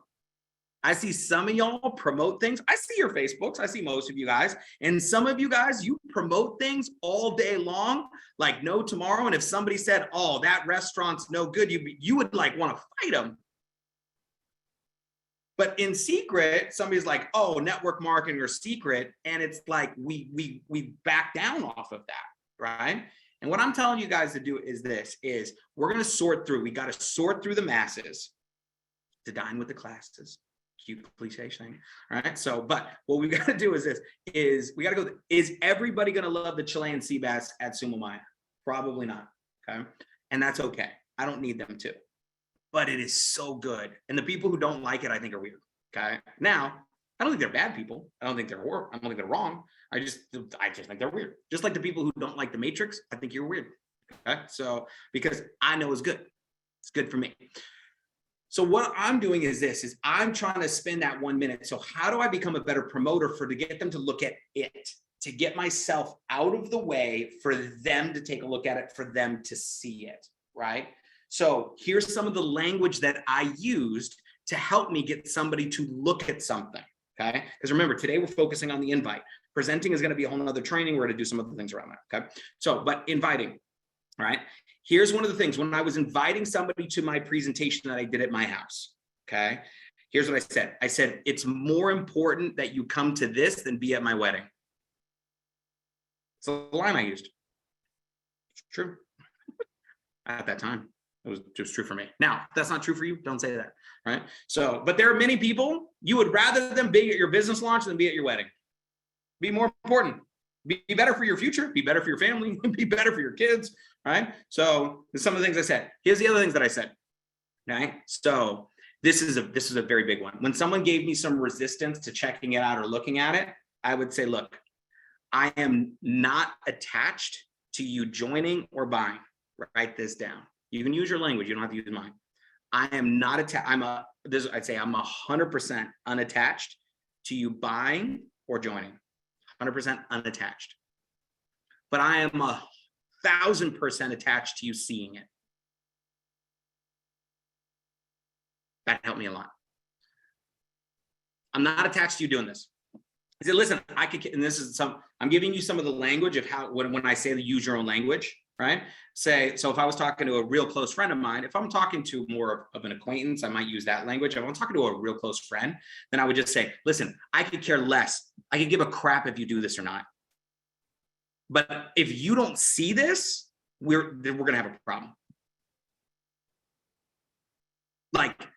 I see some of y'all promote things. I see your Facebooks. I see most of you guys. And some of you guys, you promote things all day long, like no tomorrow. And if somebody said, oh, that restaurant's no good, you would like want to fight them. But in Seacret, somebody's like, oh, network marketing or Seacret. And it's like, we back down off of that, right? And what I'm telling you guys to do is this, is we're going to sort through. We got to sort through the masses to dine with the classes. Cute cliche thing. All right. So, but what we got to do is this, is we got to go, is everybody going to love the Chilean sea bass at Sumo Maya? Probably not. Okay. And that's okay. I don't need them to, but it is so good. And the people who don't like it, I think are weird. Okay. Now, I don't think they're bad people. I don't think they're I don't think they're wrong. I just think they're weird. Just like the people who don't like the Matrix, I think you're weird. Okay. So, because I know it's good. It's good for me. So what I'm doing is this, is I'm trying to spend that 1 minute. So how do I become a better promoter to get them to look at it, to get myself out of the way for them to take a look at it, for them to see it, right? So here's some of the language that I used to help me get somebody to look at something, okay? Because remember, today we're focusing on the invite. Presenting is going to be a whole nother training. We're going to do some other things around that, okay? So, but inviting, all right? Here's one of the things when I was inviting somebody to my presentation that I did at my house, okay? Here's what I said. I said, it's more important that you come to this than be at my wedding. It's the line I used. It's true. At that time, it was just true for me. Now, if that's not true for you, don't say that, right? So, but there are many people, you would rather them be at your business launch than be at your wedding. Be more important. Be better for your future, be better for your family, be better for your kids, right? So some of the things I said. Here's the other things that I said, right? So this is a very big one. When someone gave me some resistance to checking it out or looking at it, I would say, look, I am not attached to you joining or buying. Write this down. You can use your language, you don't have to use mine. I am not attached. I'd say I'm 100% unattached to you buying or joining. 100% unattached, but I am 1,000% attached to you seeing it. That helped me a lot. I'm not attached to you doing this. I said, listen, I could, and this is I'm giving you some of the language of how, when I say to use your own language, right? Say, so if I was talking to a real close friend of mine, if I'm talking to more of an acquaintance, I might use that language. If I'm talking to a real close friend, then I would just say, listen, I could care less. I could give a crap if you do this or not. But if you don't see this, we're going to have a problem. Like,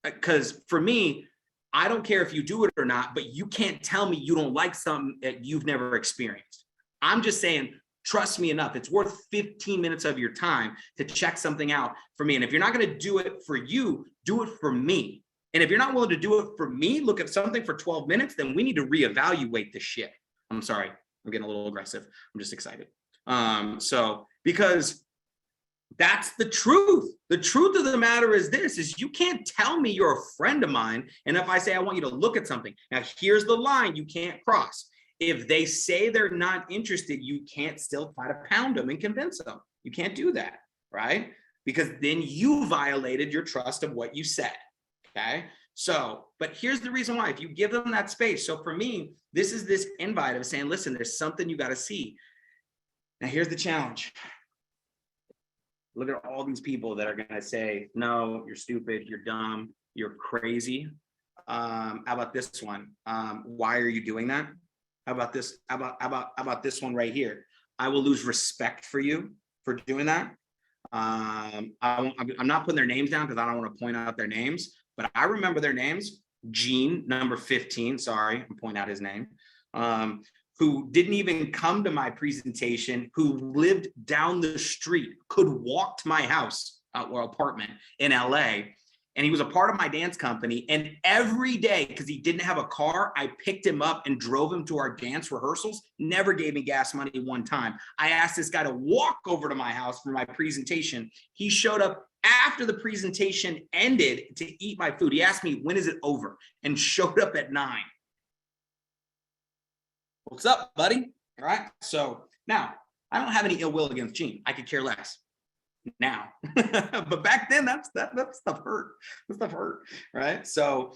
because for me, I don't care if you do it or not, but you can't tell me you don't like something that you've never experienced. I'm just saying, trust me enough. It's worth 15 minutes of your time to check something out for me. And if you're not going to do it for you, do it for me. And if you're not willing to do it for me, look at something for 12 minutes, then we need to reevaluate this shit. I'm sorry. I'm getting a little aggressive. I'm just excited. Because that's the truth. The truth of the matter is this, is you can't tell me you're a friend of mine. And if I say, I want you to look at something, now here's the line you can't cross. If they say they're not interested, you can't still try to pound them and convince them. You can't do that, right? Because then you violated your trust of what you said, okay? So, but here's the reason why, if you give them that space. So for me, this is this invite of saying, listen, there's something you got to see. Now, here's the challenge. Look at all these people that are going to say, no, you're stupid, you're dumb, you're crazy. How about this one? Why are you doing that? How about this? How about this one right here? I will lose respect for you for doing that. I'm not putting their names down because I don't want to point out their names, but I remember their names. Gene, number 15, sorry, I'm pointing out his name, who didn't even come to my presentation, who lived down the street, could walk to my house or apartment in LA. And he was a part of my dance company. And every day, because he didn't have a car, I picked him up and drove him to our dance rehearsals. Never gave me gas money one time. I asked this guy to walk over to my house for my presentation. He showed up after the presentation ended to eat my food. He asked me, when is it over? And showed up at 9. What's up, buddy? All right. So now I don't have any ill will against Gene. I could care less now, but back then that stuff hurt. That stuff hurt, right? So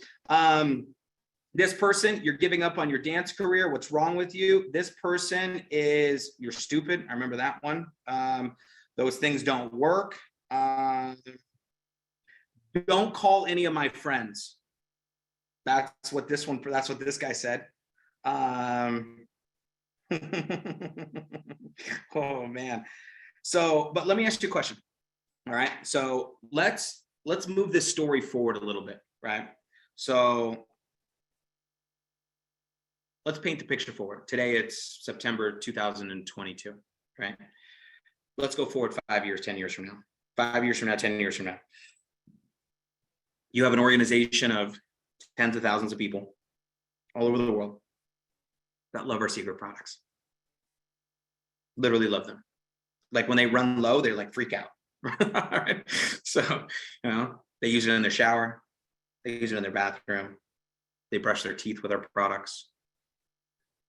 this person, you're giving up on your dance career. What's wrong with you? This person is, you're stupid. I remember that one. Those things don't work. Don't call any of my friends. That's what this guy said. Oh man. So, but let me ask you a question. All right. So let's move this story forward a little bit, right? So let's paint the picture forward. Today it's September 2022, right? Let's go forward 5 years, 10 years from now. 5 years from now, 10 years from now. You have an organization of tens of thousands of people all over the world that love our Seacret products. Literally love them. Like when they run low, they're like freak out. All right. So, they use it in their shower. They use it in their bathroom. They brush their teeth with our products.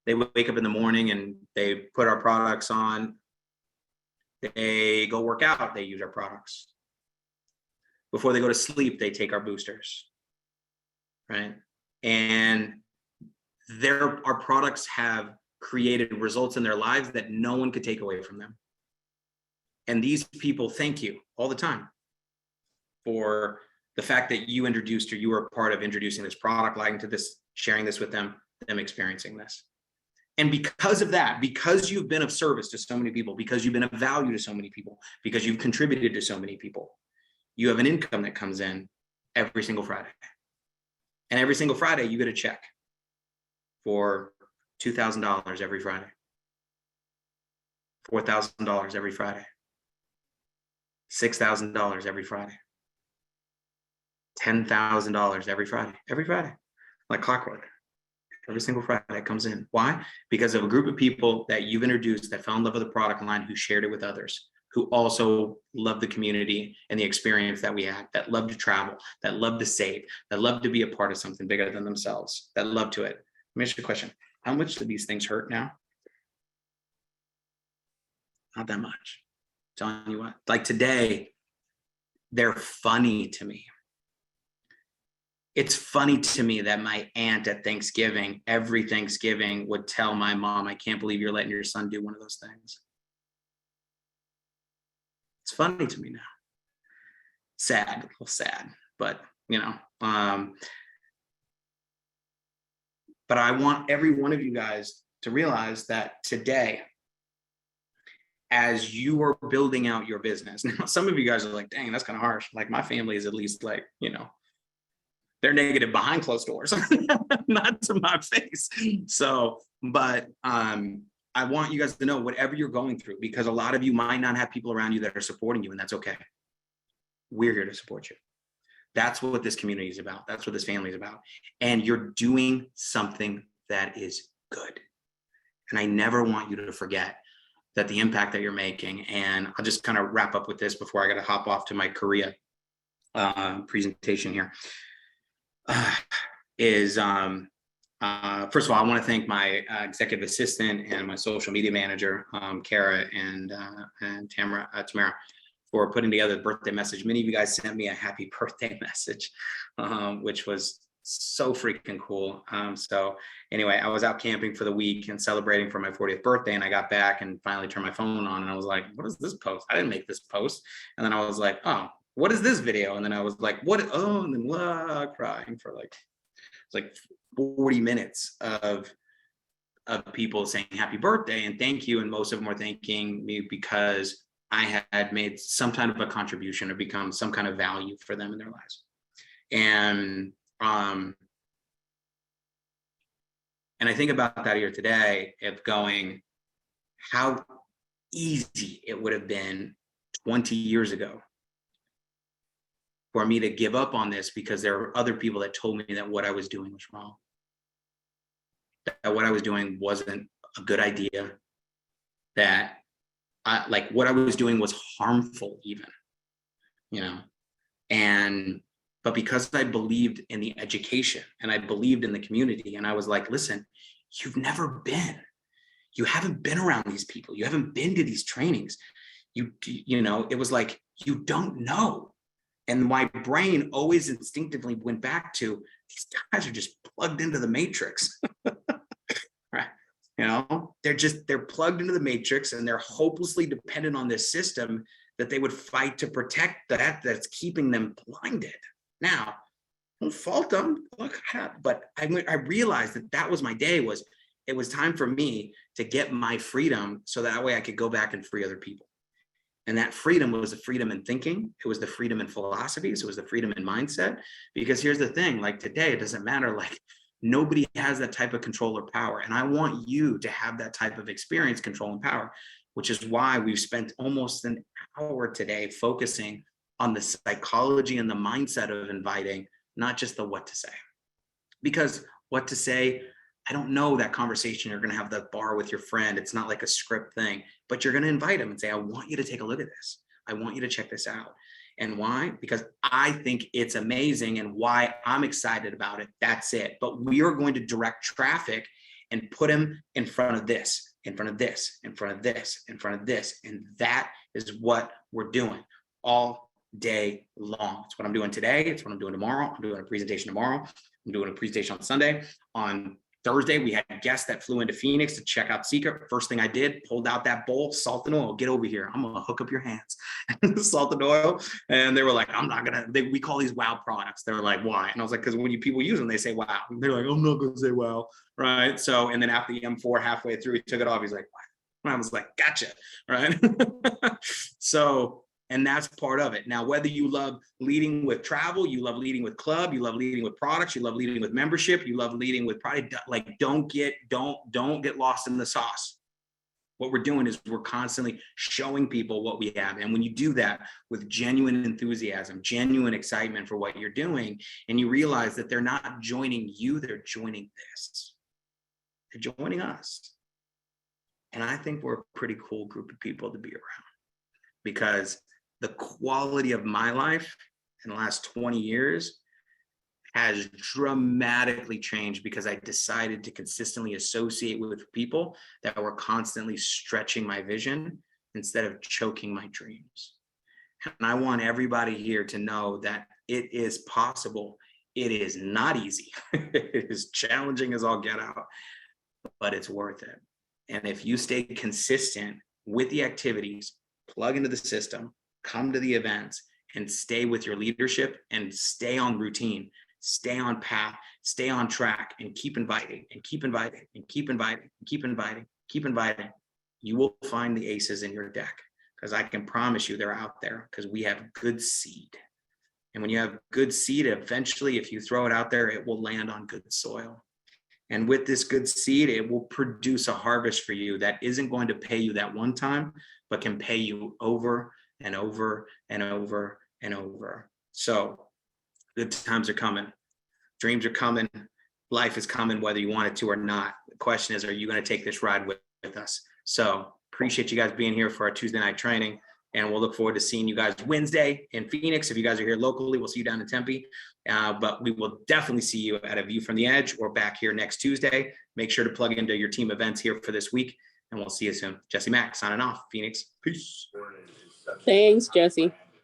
They wake up in the morning and they put our products on. They go work out. They use our products. Before they go to sleep, they take our boosters. Right. And our products have created results in their lives that no one could take away from them. And these people thank you all the time for the fact that you introduced, or you were a part of introducing this product line to this, sharing this with them experiencing this. And because of that, because you've been of service to so many people, because you've been of value to so many people, because you've contributed to so many people, you have an income that comes in every single Friday. And every single Friday, you get a check for $2,000 every Friday, $4,000 every Friday, $6,000 every Friday, $10,000 every Friday, like clockwork. Every single Friday it comes in. Why? Because of a group of people that you've introduced that fell in love with the product line, who shared it with others, who also love the community and the experience that we had, that love to travel, that love to save, that love to be a part of something bigger than themselves, that love to it. Let me ask you a question. How much do these things hurt now? Not that much. I'm telling you what, like today, they're funny to me. It's funny to me that my aunt at Thanksgiving, every Thanksgiving, would tell my mom, I can't believe you're letting your son do one of those things. It's funny to me now. Sad, a little sad, but but I want every one of you guys to realize that today, as you are building out your business, now some of you guys are like, dang, that's kind of harsh. Like my family is at least like, they're negative behind closed doors, not to my face. So, but I want you guys to know whatever you're going through, because a lot of you might not have people around you that are supporting you, and that's okay. We're here to support you. That's what this community is about. That's what this family is about. And you're doing something that is good. And I never want you to forget that the impact that you're making, and I'll just kind of wrap up with this before I got to hop off to my Korea presentation here. First of all, I want to thank my executive assistant and my social media manager, Kara and Tamara, for putting together the birthday message. Many of you guys sent me a happy birthday message, which was so freaking cool. So anyway, I was out camping for the week and celebrating for my 40th birthday, and I got back and finally turned my phone on, and I was like, what is this post? I didn't make this post. And then I was like, oh, what is this video? And then I was like, what? Oh, and then crying for like, it's like 40 minutes of people saying happy birthday and thank you. And most of them were thanking me because I had made some kind of a contribution or become some kind of value for them in their lives. And I think about that here today of going, how easy it would have been 20 years ago for me to give up on this because there were other people that told me that what I was doing was wrong, that what I was doing wasn't a good idea, that like what I was doing was harmful even, you know. But because I believed in the education and I believed in the community, and I was like, listen, you haven't been around these people. You haven't been to these trainings. You know, it was like, you don't know. And my brain always instinctively went back to, these guys are just plugged into the matrix. Right? You know, they're plugged into the matrix, and they're hopelessly dependent on this system that they would fight to protect that's keeping them blinded. Now, don't fault them. Look, but I realized that was my day. It was time for me to get my freedom, so that way I could go back and free other people. And that freedom was the freedom in thinking. It was the freedom in philosophies. It was the freedom in mindset. Because here's the thing: like today, it doesn't matter. Like nobody has that type of control or power, and I want you to have that type of experience, control, and power. Which is why we've spent almost an hour today focusing on the psychology and the mindset of inviting, not just the what to say. Because what to say, I don't know that conversation you're going to have the bar with your friend. It's not like a script thing, but you're going to invite them and say, I want you to take a look at this. I want you to check this out. And why? Because I think it's amazing, and why I'm excited about it. That's it. But we are going to direct traffic and put them in front of this, in front of this, in front of this, in front of this. And that is what we're doing all day long. It's what I'm doing today. It's what I'm doing tomorrow. I'm doing a presentation tomorrow. I'm doing a presentation on Sunday. On Thursday, we had guests that flew into Phoenix to check out Seacret. First thing I did, pulled out that bowl, salt and oil. Get over here. I'm going to hook up your hands. Salt and oil. And they were like, I'm not going to, we call these wow products. They're like, why? And I was like, because when people use them, they say wow. And they're like, I'm not going to say wow. Right. So, and then after the M4 halfway through, he took it off. He's like, what? And I was like, gotcha. Right. So, and that's part of it. Now, whether you love leading with travel, you love leading with club, you love leading with products, you love leading with membership, you love leading with product, like don't get lost in the sauce. What we're doing is we're constantly showing people what we have. And when you do that with genuine enthusiasm, genuine excitement for what you're doing, and you realize that they're not joining you, they're joining this. They're joining us. And I think we're a pretty cool group of people to be around, because the quality of my life in the last 20 years has dramatically changed because I decided to consistently associate with people that were constantly stretching my vision instead of choking my dreams. And I want everybody here to know that it is possible. It is not easy. It is challenging as all get out, but it's worth it. And if you stay consistent with the activities, plug into the system, come to the events, and stay with your leadership and stay on routine, stay on path, stay on track, and keep inviting and keep inviting and keep inviting and keep inviting, keep inviting, you will find the aces in your deck, because I can promise you they're out there, because we have good seed. And when you have good seed, eventually, if you throw it out there, it will land on good soil. And with this good seed, it will produce a harvest for you that isn't going to pay you that one time, but can pay you over and over and over and over. So good times are coming. Dreams are coming. Life is coming, whether you want it to or not. The question is, are you going to take this ride with us? So appreciate you guys being here for our Tuesday night training. And we'll look forward to seeing you guys Wednesday in Phoenix. If you guys are here locally, we'll see you down in Tempe. But we will definitely see you at a View from the Edge or back here next Tuesday. Make sure to plug into your team events here for this week. And we'll see you soon. Jesse Mack signing off. Phoenix. Peace. Thanks, Jesse.